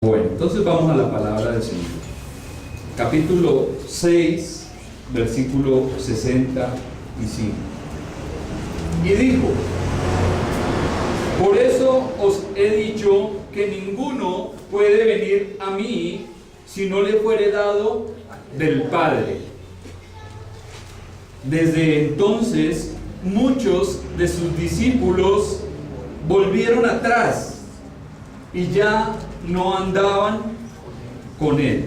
Bueno, entonces vamos a la palabra del Señor. Capítulo 6, versículo 65. Y dijo: por eso os he dicho que ninguno puede venir a mí si no le fuere dado del Padre. Desde entonces muchos de sus discípulos volvieron atrás y ya no andaban con él.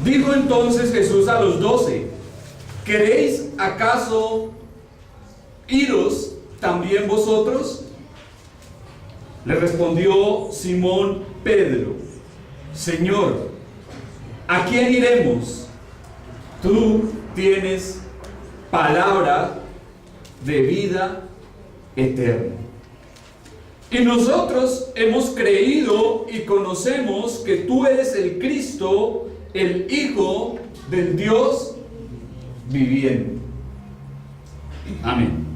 Dijo entonces Jesús a los 12: ¿queréis acaso iros también vosotros? Le respondió Simón Pedro: Señor, ¿a quién iremos? Tú tienes palabra de vida eterna. Y nosotros hemos creído y conocemos que tú eres el Cristo, el Hijo del Dios viviente. Amén.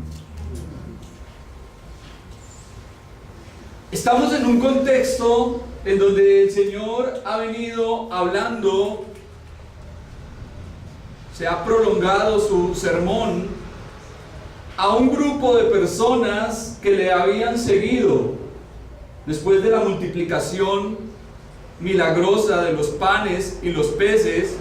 Estamos en un contexto en donde el Señor ha venido hablando, se ha prolongado su sermón a un grupo de personas que le habían seguido después de la multiplicación milagrosa de los panes y los peces.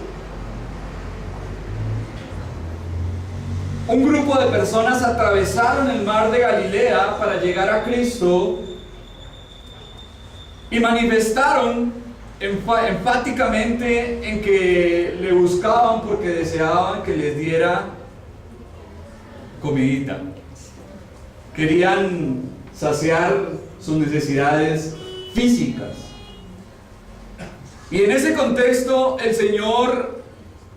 Un grupo de personas atravesaron el mar de Galilea para llegar a Cristo y manifestaron enfáticamente en que le buscaban porque deseaban que les diera comidita. Querían saciar sus necesidades físicas. Y en ese contexto el Señor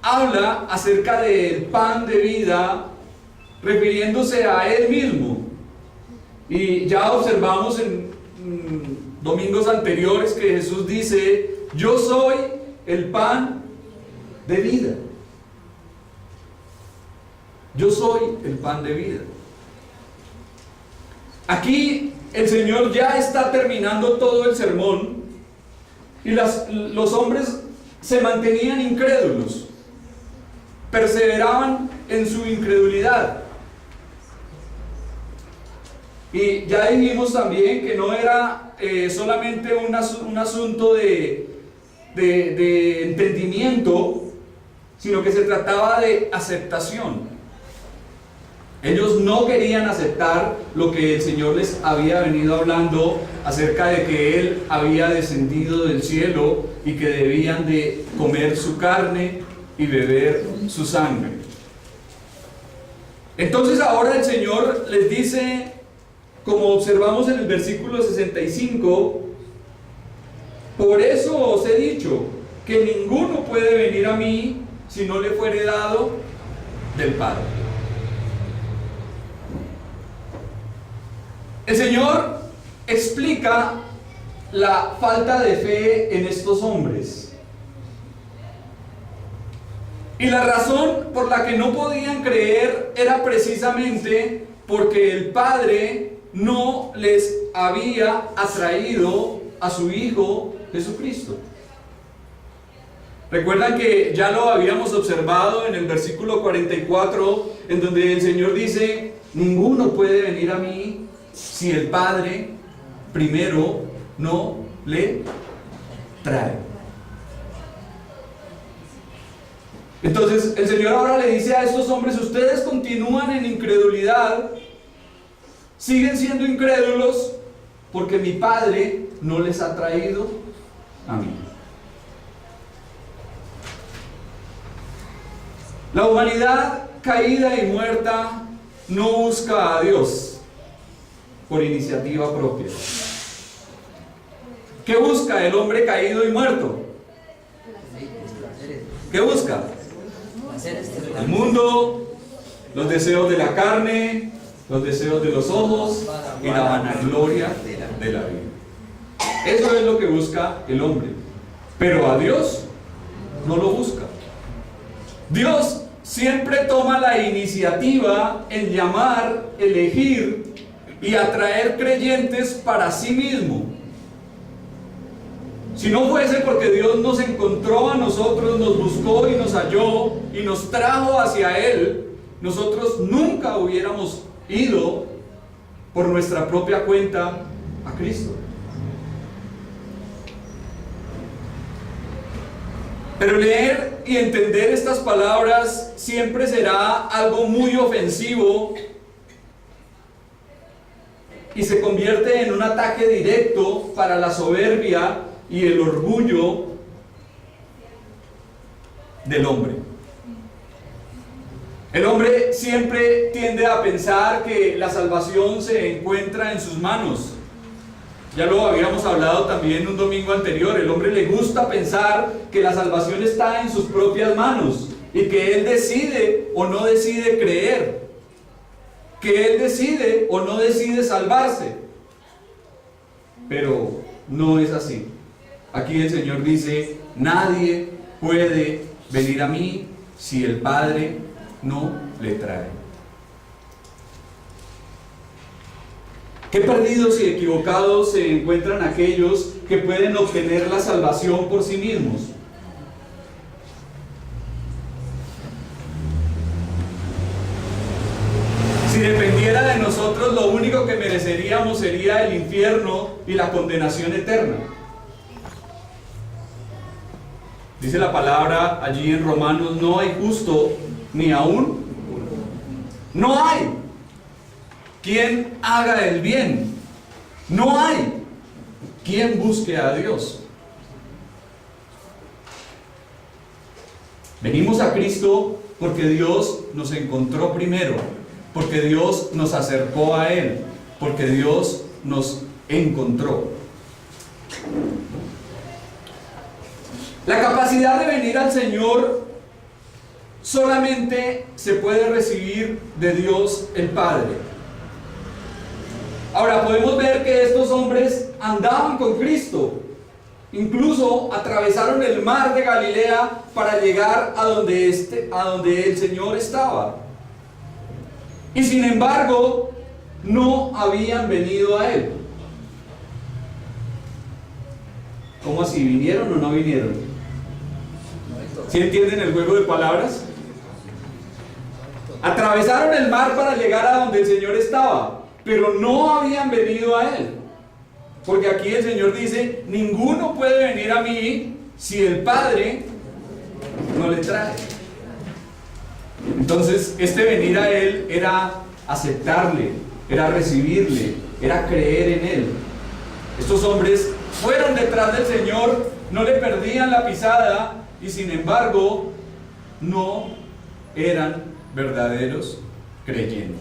habla acerca del pan de vida, refiriéndose a Él mismo. Y ya observamos en domingos anteriores que Jesús dice: yo soy el pan de vida. Yo soy el pan de vida. Aquí el Señor ya está terminando todo el sermón y los hombres se mantenían incrédulos, perseveraban en su incredulidad. Y ya dijimos también que no era solamente un asunto de entendimiento, sino que se trataba de aceptación. Ellos no querían aceptar lo que el Señor les había venido hablando acerca de que Él había descendido del cielo y que debían de comer su carne y beber su sangre. Entonces ahora el Señor les dice, como observamos en el versículo 65, por eso os he dicho que ninguno puede venir a mí si no le fuere dado del Padre. El Señor explica la falta de fe en estos hombres. Y la razón por la que no podían creer era precisamente porque el Padre no les había atraído a su Hijo Jesucristo. Recuerdan que ya lo habíamos observado en el versículo 44, en donde el Señor dice: ninguno puede venir a mí si el Padre primero no le trae. Entonces el Señor ahora le dice a estos hombres: ustedes continúan en incredulidad, siguen siendo incrédulos porque mi Padre no les ha traído a mí. La humanidad caída y muerta no busca a Dios por iniciativa propia. ¿Qué busca el hombre caído y muerto? ¿Qué busca? El mundo, los deseos de la carne, los deseos de los ojos y la vanagloria de la vida. Eso es lo que busca el hombre. Pero a Dios no lo busca. Dios siempre toma la iniciativa en llamar, elegir y atraer creyentes para sí mismo. Si no fuese porque Dios nos encontró a nosotros, nos buscó y nos halló y nos trajo hacia Él, nosotros nunca hubiéramos ido por nuestra propia cuenta a Cristo. Pero leer y entender estas palabras siempre será algo muy ofensivo y se convierte en un ataque directo para la soberbia y el orgullo del hombre. El hombre siempre tiende a pensar que la salvación se encuentra en sus manos. Ya lo habíamos hablado también un domingo anterior. El hombre le gusta pensar que la salvación está en sus propias manos y que él decide o no decide creer, que él decide o no decide salvarse. Pero no es así. Aquí el Señor dice: nadie puede venir a mí si el Padre no le trae. Qué perdidos y equivocados se encuentran aquellos que pueden obtener la salvación por sí mismos. Si dependiera de nosotros, lo único que mereceríamos sería el infierno y la condenación eterna. Dice la palabra allí en Romanos: no hay justo ni aún. No hay quien haga el bien. No hay quien busque a Dios. Venimos a Cristo porque Dios nos encontró primero, porque Dios nos acercó a Él, porque Dios nos encontró. La capacidad de venir al Señor solamente se puede recibir de Dios el Padre. Ahora podemos ver que estos hombres andaban con Cristo, incluso atravesaron el mar de Galilea para llegar a donde el Señor estaba. Y sin embargo, no habían venido a Él. ¿Cómo así? ¿Vinieron o no vinieron? ¿Sí entienden el juego de palabras? Atravesaron el mar para llegar a donde el Señor estaba, pero no habían venido a Él. Porque aquí el Señor dice: ninguno puede venir a mí si el Padre no le trae. Entonces, este venir a Él era aceptarle, era recibirle, era creer en Él. Estos hombres fueron detrás del Señor, no le perdían la pisada, y sin embargo, no eran verdaderos creyentes.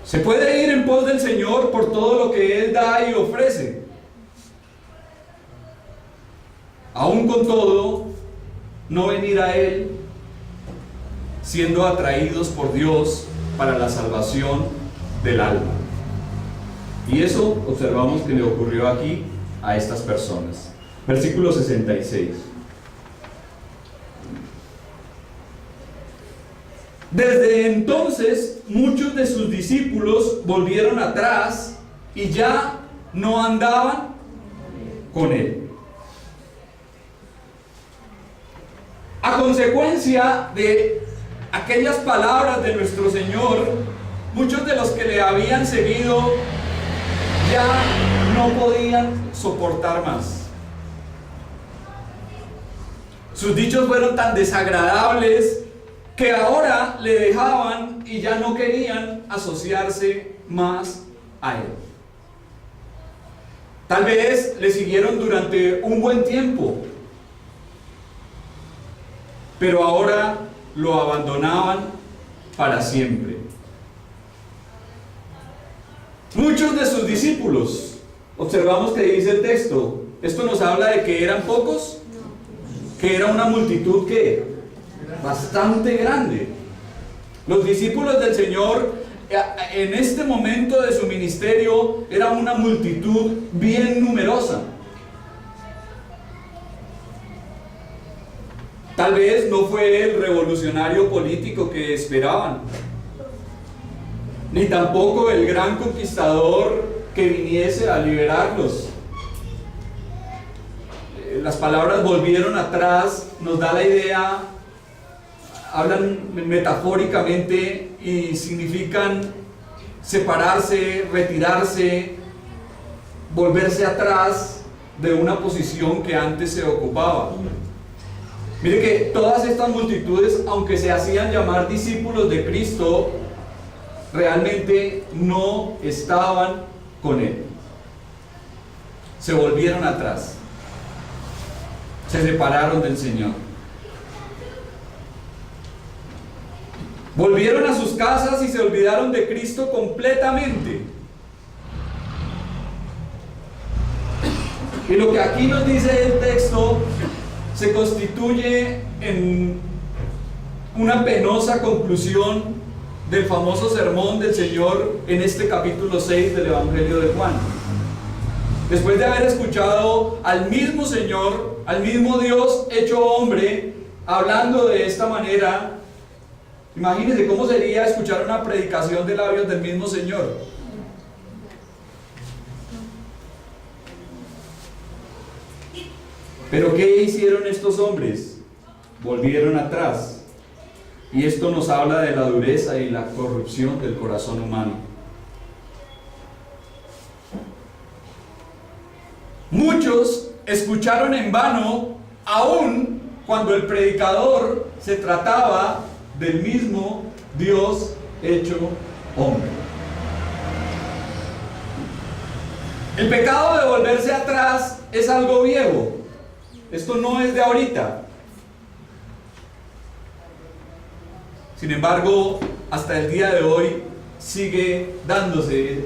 Se puede ir en pos del Señor por todo lo que Él da y ofrece. Aún con todo, no venir a Él siendo atraídos por Dios para la salvación del alma. Y eso observamos que le ocurrió aquí a estas personas. Versículo 66. Desde entonces muchos de sus discípulos volvieron atrás y ya no andaban con Él. A consecuencia de aquellas palabras de nuestro Señor, muchos de los que le habían seguido ya no podían soportar más. Sus dichos fueron tan desagradables que ahora le dejaban y ya no querían asociarse más a Él. Tal vez le siguieron durante un buen tiempo, pero ahora lo abandonaban para siempre. Muchos de sus discípulos, observamos que dice el texto, esto nos habla de que eran pocos, que era una multitud que bastante grande. Los discípulos del Señor en este momento de su ministerio era una multitud bien numerosa. Tal vez no fue el revolucionario político que esperaban, ni tampoco el gran conquistador que viniese a liberarlos. Las palabras volvieron atrás nos da la idea, hablan metafóricamente y significan separarse, retirarse, volverse atrás de una posición que antes se ocupaba. Mire que todas estas multitudes, aunque se hacían llamar discípulos de Cristo, realmente no estaban con Él. Se volvieron atrás. Se separaron del Señor. Volvieron a sus casas y se olvidaron de Cristo completamente. Y lo que aquí nos dice el texto se constituye en una penosa conclusión del famoso sermón del Señor en este capítulo 6 del Evangelio de Juan. Después de haber escuchado al mismo Señor, al mismo Dios hecho hombre, hablando de esta manera, imagínense cómo sería escuchar una predicación de labios del mismo Señor. Pero ¿qué hicieron estos hombres? Volvieron atrás. Y esto nos habla de la dureza y la corrupción del corazón humano. Muchos escucharon en vano, aun cuando el predicador se trataba del mismo Dios hecho hombre. El pecado de volverse atrás es algo viejo. Esto no es de ahorita. Sin embargo, hasta el día de hoy sigue dándose.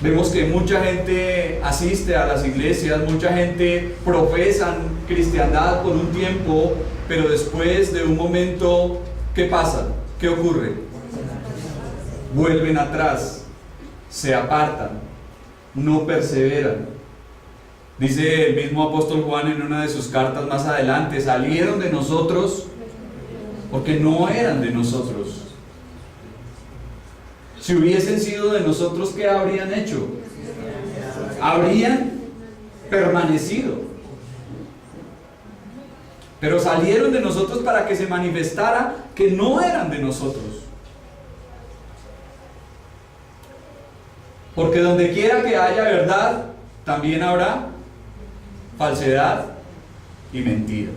Vemos que mucha gente asiste a las iglesias, mucha gente profesan cristiandad por un tiempo, pero después de un momento, ¿qué pasa? ¿Qué ocurre? Vuelven atrás, se apartan, no perseveran. Dice el mismo apóstol Juan en una de sus cartas más adelante: salieron de nosotros porque no eran de nosotros. Si hubiesen sido de nosotros, ¿qué habrían hecho? Habrían permanecido. Pero salieron de nosotros para que se manifestara que no eran de nosotros. Porque donde quiera que haya verdad, también habrá falsedad y mentira.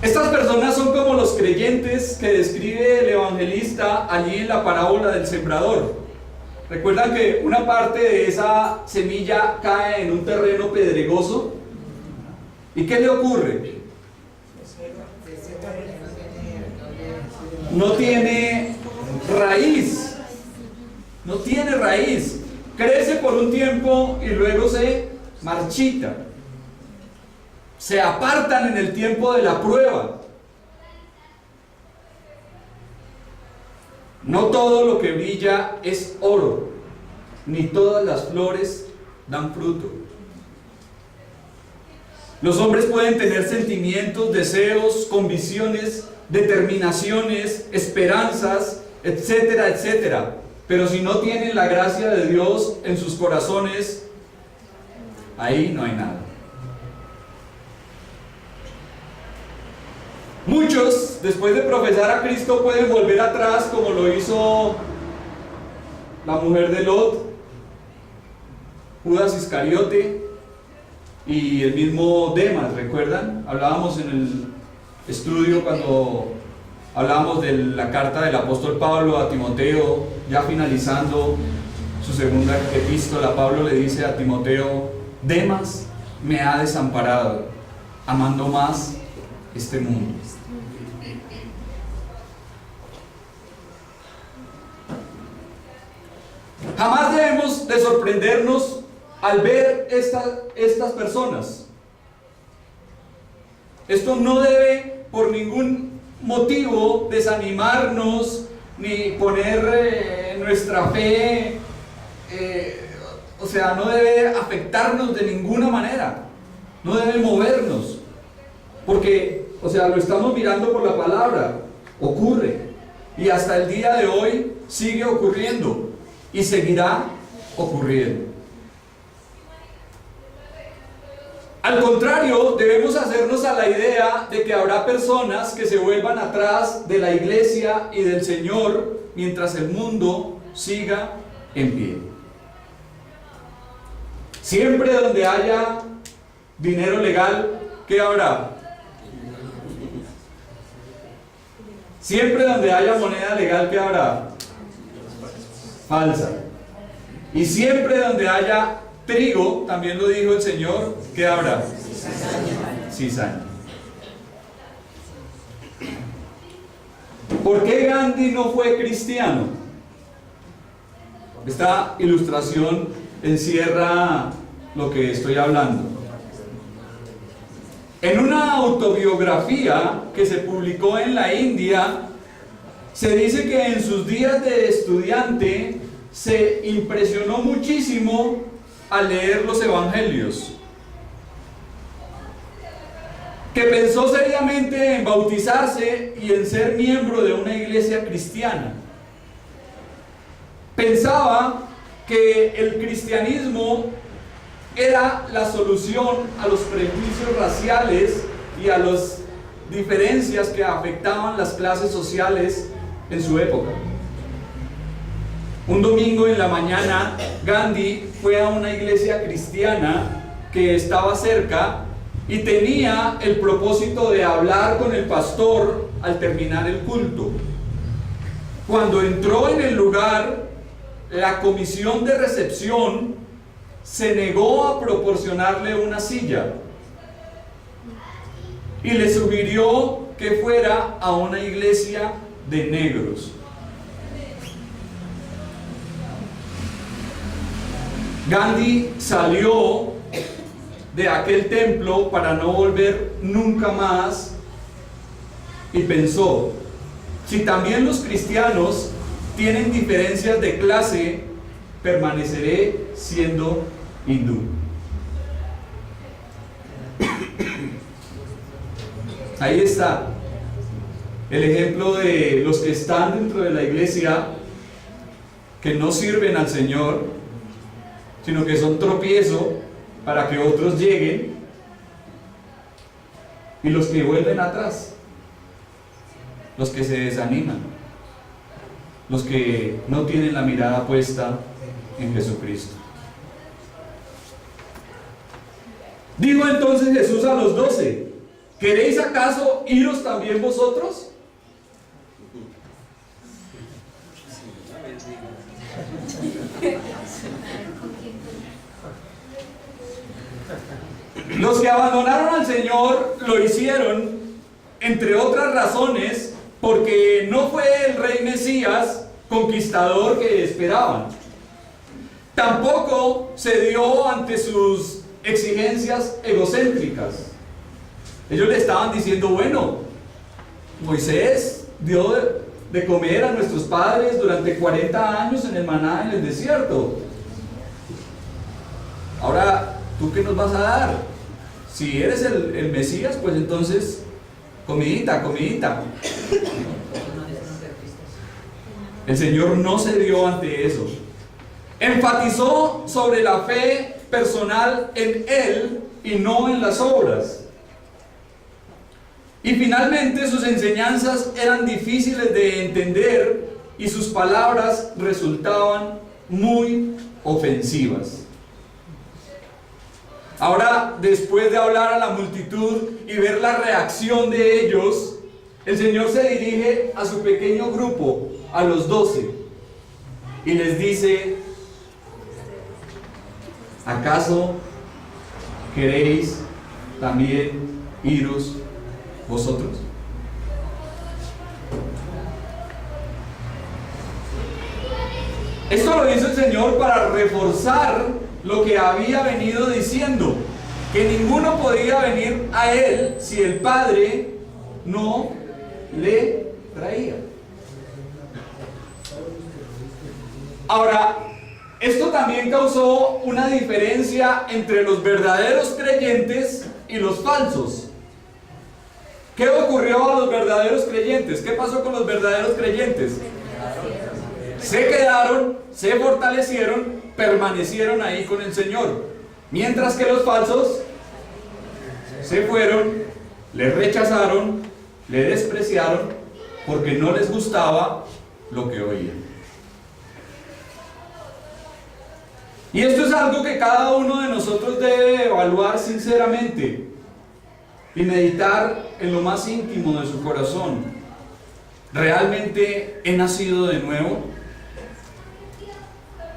Estas personas son como los creyentes que describe el evangelista allí en la parábola del sembrador. ¿Recuerdan que una parte de esa semilla cae en un terreno pedregoso? ¿Y qué le ocurre? No tiene raíz. No tiene raíz. Crece por un tiempo y luego se marchita. Se apartan en el tiempo de la prueba. No todo lo que brilla es oro, ni todas las flores dan fruto. Los hombres pueden tener sentimientos, deseos, convicciones, determinaciones, esperanzas, etcétera, etcétera. Pero si no tienen la gracia de Dios en sus corazones, ahí no hay nada. Muchos, después de profesar a Cristo, pueden volver atrás, como lo hizo la mujer de Lot, Judas Iscariote y el mismo Demas. ¿Recuerdan? Hablábamos en el estudio cuando hablábamos de la carta del apóstol Pablo a Timoteo, ya finalizando su segunda epístola. Pablo le dice a Timoteo: Demas me ha desamparado, amando más este mundo. Jamás debemos de sorprendernos al ver estas personas. Esto no debe por ningún motivo desanimarnos ni poner nuestra fe, o sea, no debe afectarnos de ninguna manera, no debe movernos, porque, o sea, lo estamos mirando por la palabra, ocurre. y hasta el día de hoy sigue ocurriendo y seguirá ocurriendo. Al contrario, debemos hacernos a la idea de que habrá personas que se vuelvan atrás de la iglesia y del Señor mientras el mundo siga en pie. Siempre donde haya dinero legal, ¿qué habrá? Siempre donde haya moneda legal, ¿qué habrá? Falsa. Y siempre donde haya trigo, también lo dijo el Señor, ¿qué habrá? Cizaña. ¿Por qué Gandhi no fue cristiano? Esta ilustración encierra lo que estoy hablando. En una autobiografía que se publicó en la India, se dice que en sus días de estudiante se impresionó muchísimo al leer los evangelios, que pensó seriamente en bautizarse y en ser miembro de una iglesia cristiana. Pensaba que el cristianismo era la solución a los prejuicios raciales y a las diferencias que afectaban las clases sociales en su época. Un domingo en la mañana, Gandhi fue a una iglesia cristiana que estaba cerca y tenía el propósito de hablar con el pastor al terminar el culto. Cuando entró en el lugar, la comisión de recepción se negó a proporcionarle una silla y le sugirió que fuera a una iglesia de negros. Gandhi salió de aquel templo para no volver nunca más y pensó: si también los cristianos tienen diferencias de clase, permaneceré siendo hindú. Ahí está el ejemplo de los que están dentro de la iglesia, que no sirven al Señor, sino que son tropiezo para que otros lleguen, y los que vuelven atrás, los que se desaniman, los que no tienen la mirada puesta en Jesucristo. Dijo entonces Jesús a los 12: ¿queréis acaso iros también vosotros? Los que abandonaron al Señor lo hicieron, entre otras razones, porque no fue el rey Mesías conquistador que esperaban. Tampoco se dio ante sus exigencias egocéntricas. Ellos le estaban diciendo: bueno, Moisés dio de comer a nuestros padres durante 40 años en el maná en el desierto. Ahora, ¿tú qué nos vas a dar? Si eres el Mesías, pues entonces comidita, comidita. El Señor no se dio ante eso. Enfatizó sobre la fe personal en Él y no en las obras. Y finalmente sus enseñanzas eran difíciles de entender y sus palabras resultaban muy ofensivas. Ahora, después de hablar a la multitud y ver la reacción de ellos, el Señor se dirige a su pequeño grupo, a los 12, y les dice: ¿acaso queréis también iros vosotros? Esto lo hizo el Señor para reforzar lo que había venido diciendo, que ninguno podía venir a Él si el Padre no le traía. Ahora, esto también causó una diferencia entre los verdaderos creyentes y los falsos, ¿Qué ocurrió a los verdaderos creyentes? ¿Qué pasó con los verdaderos creyentes? Se quedaron, se fortalecieron, permanecieron ahí con el Señor. Mientras que los falsos se fueron, le rechazaron, le despreciaron, porque no les gustaba lo que oían. Y esto es algo que cada uno de nosotros debe evaluar sinceramente y meditar en lo más íntimo de su corazón. ¿Realmente he nacido de nuevo?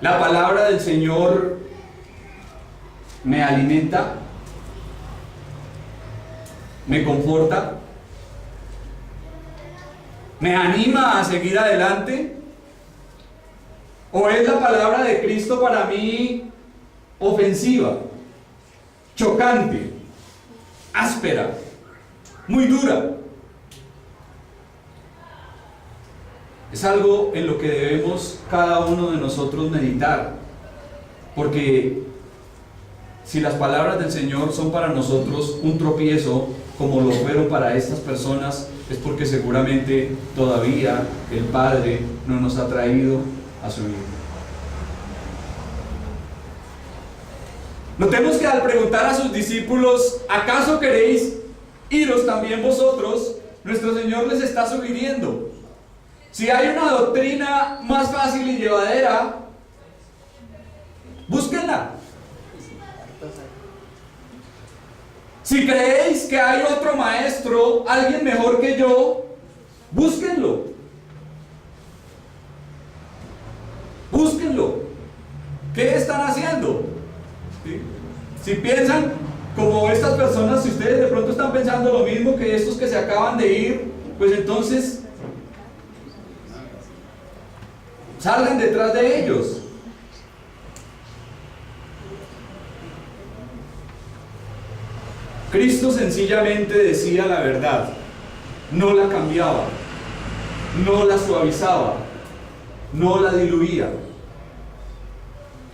¿La palabra del Señor me alimenta? ¿Me conforta? ¿Me anima a seguir adelante? ¿O es la palabra de Cristo para mí ofensiva, chocante, áspera, muy dura? Es algo en lo que debemos cada uno de nosotros meditar, porque si las palabras del Señor son para nosotros un tropiezo, como lo fueron para estas personas, es porque seguramente todavía el Padre no nos ha traído a su Hijo. Notemos que al preguntar a sus discípulos, ¿acaso queréis iros también vosotros? Nuestro Señor les está sugiriendo: si hay una doctrina más fácil y llevadera, búsquenla. Si creéis que hay otro maestro, alguien mejor que yo, búsquenlo. Búsquenlo. ¿Qué están haciendo? ¿Sí? Si piensan como estas personas, si ustedes de pronto están pensando lo mismo que estos que se acaban de ir, pues entonces salgan detrás de ellos. Cristo sencillamente decía la verdad, no la cambiaba, no la suavizaba, no la diluía.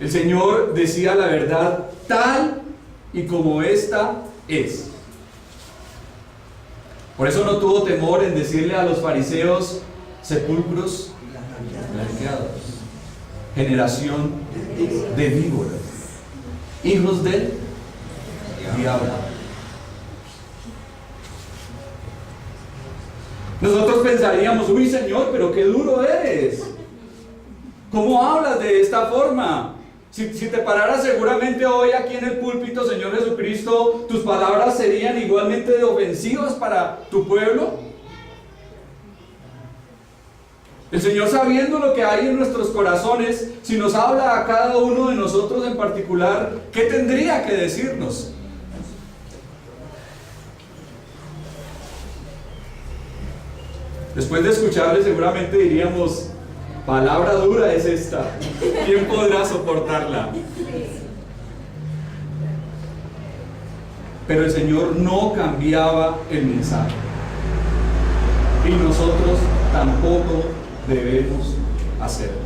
El Señor decía la verdad tal y como ésta es. Por eso no tuvo temor en decirle a los fariseos: sepulcros blanqueados, generación de víboras, hijos del diablo. Nosotros pensaríamos: uy, Señor, pero qué duro eres. ¿Cómo hablas de esta forma? Si te pararas seguramente hoy aquí en el púlpito, Señor Jesucristo, tus palabras serían igualmente de ofensivas para tu pueblo. El Señor, sabiendo lo que hay en nuestros corazones, si nos habla a cada uno de nosotros en particular, ¿qué tendría que decirnos? Después de escucharle seguramente diríamos: palabra dura es esta, ¿quién podrá soportarla? Pero el Señor no cambiaba el mensaje, y nosotros tampoco debemos hacerlo.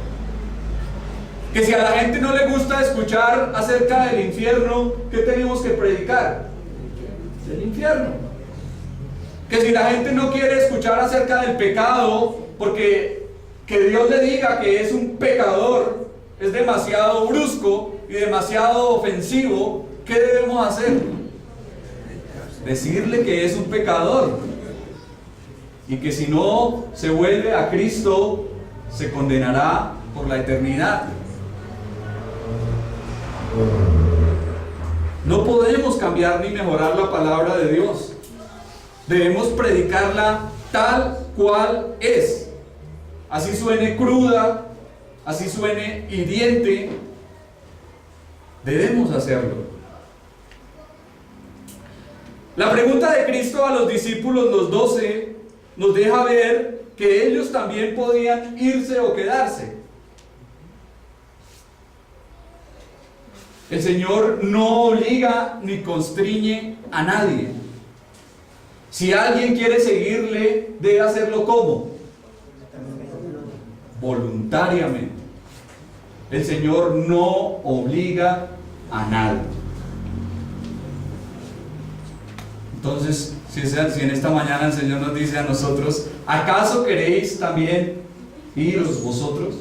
Que si a la gente no le gusta escuchar acerca del infierno, ¿qué tenemos que predicar? Del infierno. Que si la gente no quiere escuchar acerca del pecado, porque que Dios le diga que es un pecador es demasiado brusco y demasiado ofensivo, ¿qué debemos hacer? Decirle que es un pecador y que si no se vuelve a Cristo se condenará por la eternidad. No podemos cambiar ni mejorar la palabra de Dios. Debemos predicarla tal cual es. Así suene cruda, así suene hiriente, debemos hacerlo. La pregunta de Cristo a los discípulos, los 12, nos deja ver que ellos también podían irse o quedarse. El Señor no obliga ni constriñe a nadie. Si alguien quiere seguirle, debe hacerlo ¿cómo? Voluntariamente. El Señor no obliga a nadie. Entonces, Si en esta mañana el Señor nos dice a nosotros, ¿acaso queréis también iros vosotros?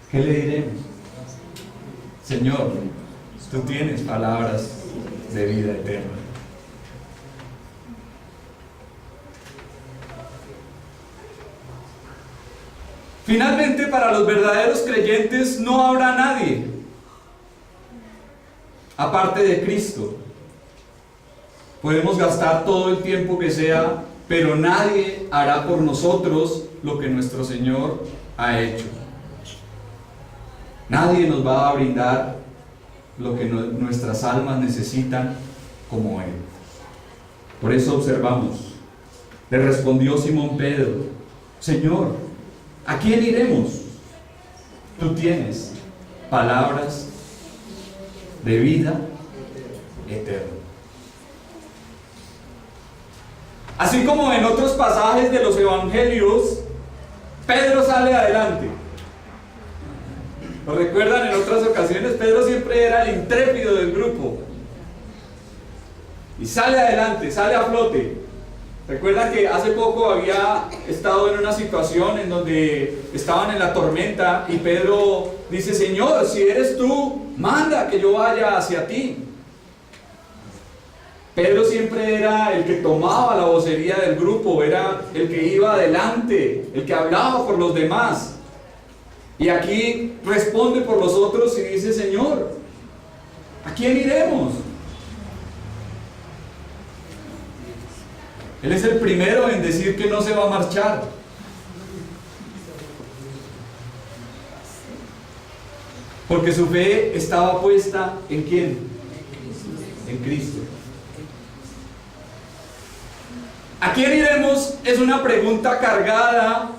¿Qué le diremos? Señor, tú tienes palabras de vida eterna. Finalmente, para los verdaderos creyentes no habrá nadie aparte de Cristo. Podemos gastar todo el tiempo que sea, pero nadie hará por nosotros lo que nuestro Señor ha hecho. Nadie nos va a brindar lo que nuestras almas necesitan como Él. Por eso observamos, le respondió Simón Pedro, Señor, ¿a quién iremos? Tú tienes palabras de vida eterna. Así como en otros pasajes de los evangelios, Pedro sale adelante. ¿Lo recuerdan? En otras ocasiones Pedro siempre era el intrépido del grupo y sale adelante, sale a flote. Recuerdan que hace poco había estado en una situación en donde estaban en la tormenta y Pedro dice, Señor, si eres tú, manda que yo vaya hacia ti. Pedro siempre era el que tomaba la vocería del grupo, era el que iba adelante, el que hablaba por los demás. Y aquí responde por los otros y dice, Señor, ¿a quién iremos? Él es el primero en decir que no se va a marchar. Porque su fe estaba puesta ¿en quién? En Cristo. ¿A quién iremos? Es una pregunta cargada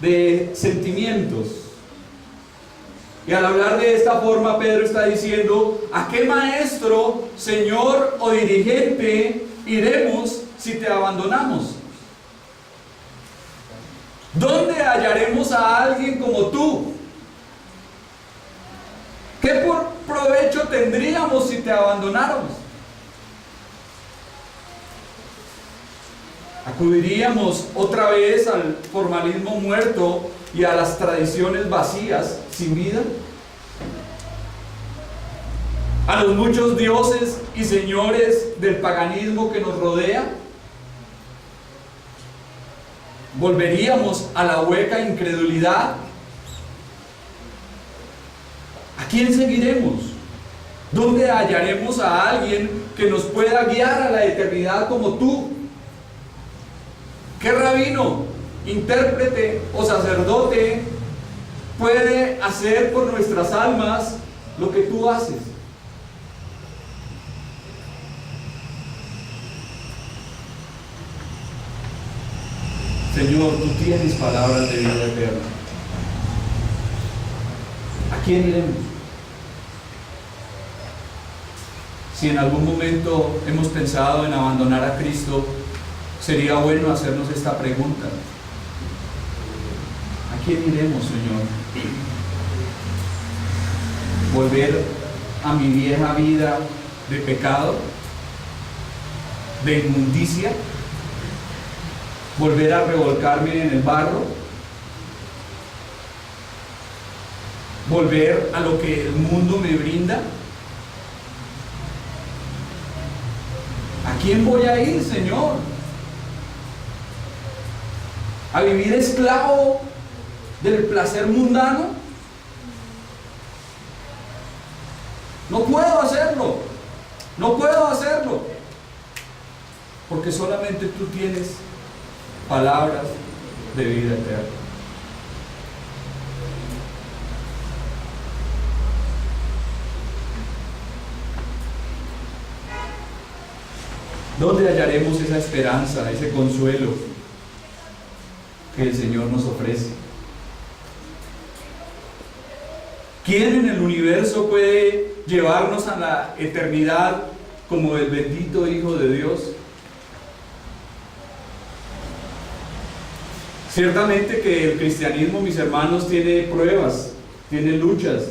de sentimientos. Y al hablar de esta forma, Pedro está diciendo, ¿a qué maestro, señor o dirigente iremos si te abandonamos? ¿Dónde hallaremos a alguien como tú? ¿Qué provecho tendríamos si te abandonáramos? ¿Acudiríamos otra vez al formalismo muerto y a las tradiciones vacías, sin vida? ¿A los muchos dioses y señores del paganismo que nos rodea? ¿Volveríamos a la hueca incredulidad? ¿A quién seguiremos? ¿Dónde hallaremos a alguien que nos pueda guiar a la eternidad como tú? ¿Qué rabino, intérprete o sacerdote puede hacer por nuestras almas lo que tú haces? Señor, tú tienes palabras de vida eterna. ¿A quién iremos? Si en algún momento hemos pensado en abandonar a Cristo, sería bueno hacernos esta pregunta. ¿A quién iremos, Señor? ¿Volver a mi vieja vida de pecado, de inmundicia? ¿Volver a revolcarme en el barro? ¿Volver a lo que el mundo me brinda? ¿A quién voy a ir, Señor? ¿A vivir esclavo del placer mundano? No puedo hacerlo. No puedo hacerlo. Porque solamente tú tienes palabras de vida eterna. ¿Dónde hallaremos esa esperanza, ese consuelo que el Señor nos ofrece? ¿Quién en el universo puede llevarnos a la eternidad como el bendito Hijo de Dios? Ciertamente que el cristianismo, mis hermanos, tiene pruebas, tiene luchas,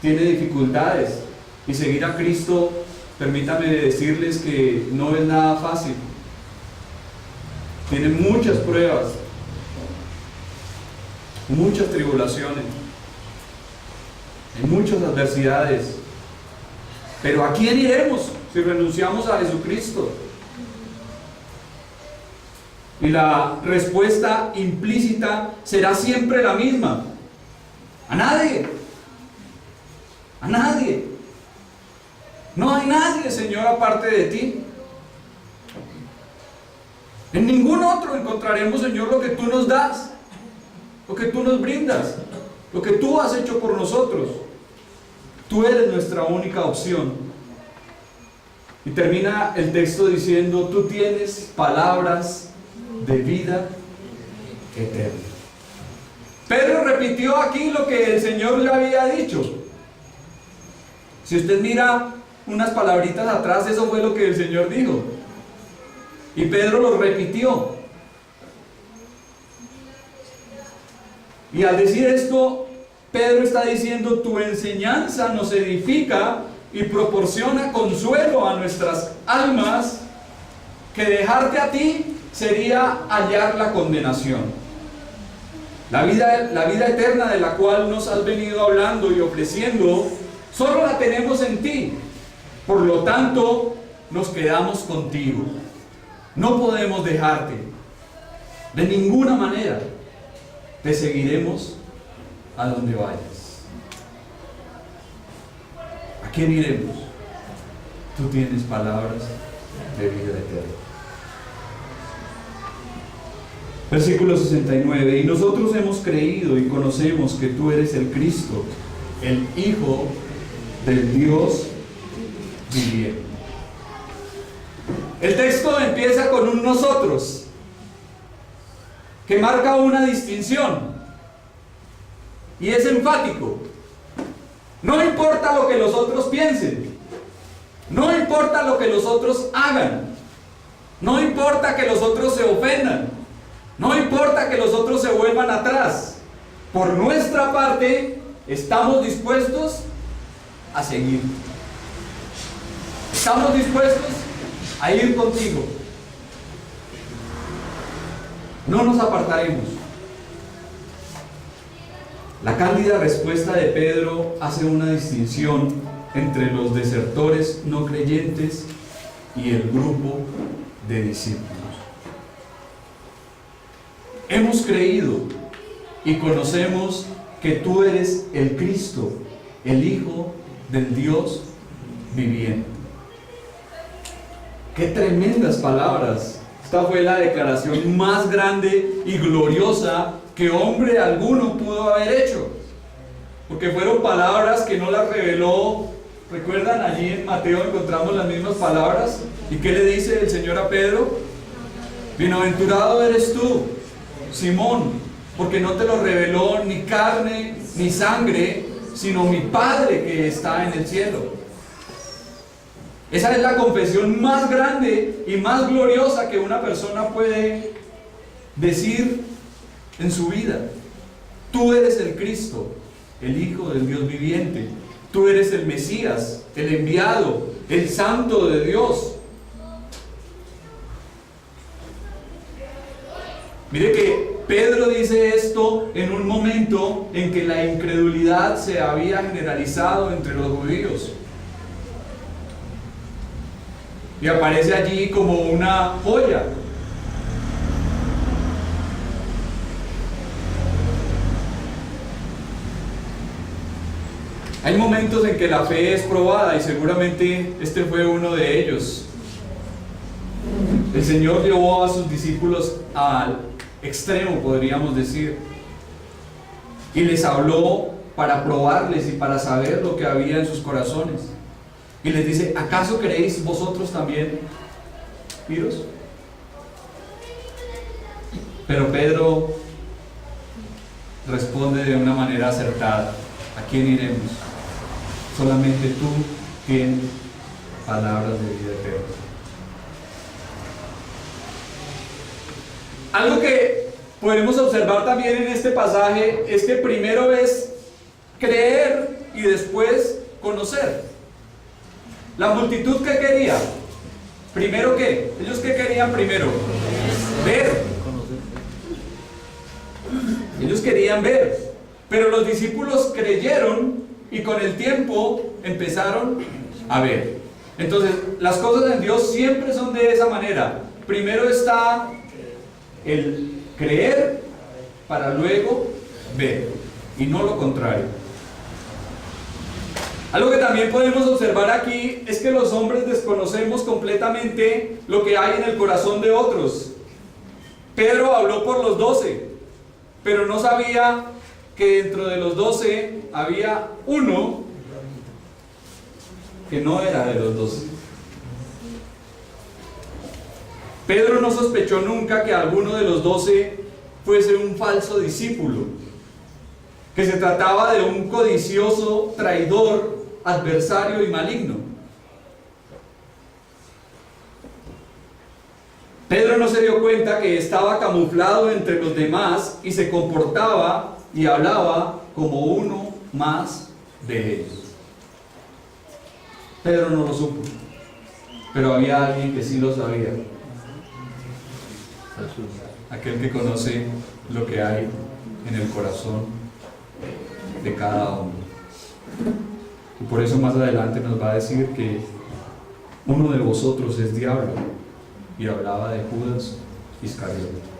tiene dificultades, y seguir a Cristo permítame decirles que no es nada fácil. Tiene muchas pruebas, muchas tribulaciones, hay muchas adversidades. Pero ¿a quién iremos si renunciamos a Jesucristo? Y la respuesta implícita será siempre la misma: a nadie. A nadie. No hay nadie, Señor, aparte de ti. En ningún otro encontraremos, Señor, lo que tú nos das, lo que tú nos brindas, lo que tú has hecho por nosotros. Tú eres nuestra única opción. Y termina el texto diciendo: tú tienes palabras de vida eterna. Pedro repitió aquí lo que el Señor le había dicho. Si usted mira unas palabritas atrás, eso fue lo que el Señor dijo. Y Pedro lo repitió. Y al decir esto, Pedro está diciendo: tu enseñanza nos edifica y proporciona consuelo a nuestras almas, que dejarte a ti sería hallar la condenación. La vida eterna de la cual nos has venido hablando y ofreciendo, solo la tenemos en ti. Por lo tanto, nos quedamos contigo. No podemos dejarte. De ninguna manera. Te seguiremos a donde vayas. ¿A quién iremos? Tú tienes palabras de vida eterna. Versículo 69. Y nosotros hemos creído y conocemos que tú eres el Cristo, el Hijo del Dios viviente. El texto empieza con un nosotros, que marca una distinción, y es enfático. No importa lo que los otros piensen, no importa lo que los otros hagan, no importa que los otros se ofendan, no importa que los otros se vuelvan atrás. Por nuestra parte, estamos dispuestos a seguir. Estamos dispuestos a ir contigo. No nos apartaremos. La cándida respuesta de Pedro hace una distinción entre los desertores no creyentes y el grupo de discípulos. Hemos creído y conocemos que tú eres el Cristo, el Hijo del Dios viviente. ¡Qué tremendas palabras! Esta fue la declaración más grande y gloriosa que hombre alguno pudo haber hecho, porque fueron palabras que no las reveló. ¿Recuerdan? Allí en Mateo encontramos las mismas palabras. ¿Y qué le dice el Señor a Pedro? Bienaventurado eres tú, Simón, porque no te lo reveló ni carne ni sangre, sino mi Padre que está en el cielo. Esa es la confesión más grande y más gloriosa que una persona puede decir en su vida. Tú eres el Cristo, el Hijo del Dios viviente. Tú eres el Mesías, el enviado, el Santo de Dios. Mire que Pedro dice esto en un momento en que la incredulidad se había generalizado entre los judíos. Y aparece allí como una joya. Hay momentos en que la fe es probada y seguramente este fue uno de ellos. El Señor llevó a sus discípulos al extremo, podríamos decir, y les habló para probarles y para saber lo que había en sus corazones. Y les dice: ¿acaso queréis vosotros también iros? Pero Pedro responde de una manera acertada: ¿a quién iremos? Solamente tú tienes palabras de vida eterna. Algo que podemos observar también en este pasaje es que primero es creer y después conocer. La multitud, ¿qué quería? Primero, ¿qué? ¿Ellos qué querían primero? Ver. Ellos querían ver. Pero los discípulos creyeron y con el tiempo empezaron a ver. Entonces, las cosas en Dios siempre son de esa manera. Primero está el creer para luego ver, y no lo contrario. Algo que también podemos observar aquí es que los hombres desconocemos completamente lo que hay en el corazón de otros. Pedro habló por los 12, pero no sabía que dentro de los 12 había uno que no era de los 12. Pedro no sospechó nunca que alguno de los 12 fuese un falso discípulo, que se trataba de un codicioso, traidor, adversario y maligno. Pedro no se dio cuenta que estaba camuflado entre los demás y se comportaba y hablaba como uno más de ellos. Pedro no lo supo, pero había alguien que sí lo sabía. Aquel que conoce lo que hay en el corazón de cada hombre. Y por eso más adelante nos va a decir que uno de vosotros es diablo, y hablaba de Judas Iscariote.